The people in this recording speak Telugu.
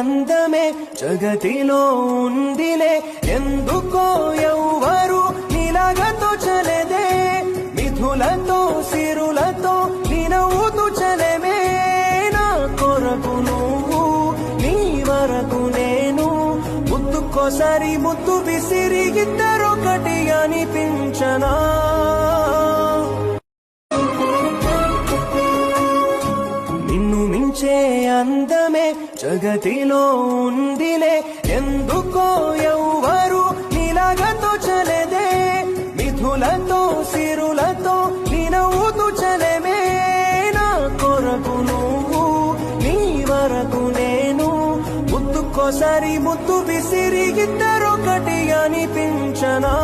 అందమే జగతిలో ఉందిలే, ఎందుకో ఎవ్వరు నీలాగా తోచలేదే. మిథులతో సిరులతో నీ నవ్వుతూ చలమే, నా కొరకు నువ్వు నీ వరకు నేను. ముద్దుకోసారి ముద్దు విసిరి ఇద్దరొకటి అనిపించనా. నిన్ను మించే అందమే జగతిలో ఉందిలే, ఎందుకో ఎవ్వరు నీలాగా తోచలేదే. మిథులతో సిరులతో నీ నవ్వుతూ చలమే, నా కొరకు నువ్వు నీ వరకు నేను. ముద్దుకోసారి ముద్దు విసిరి ఇద్దరొకటి అనిపించనా.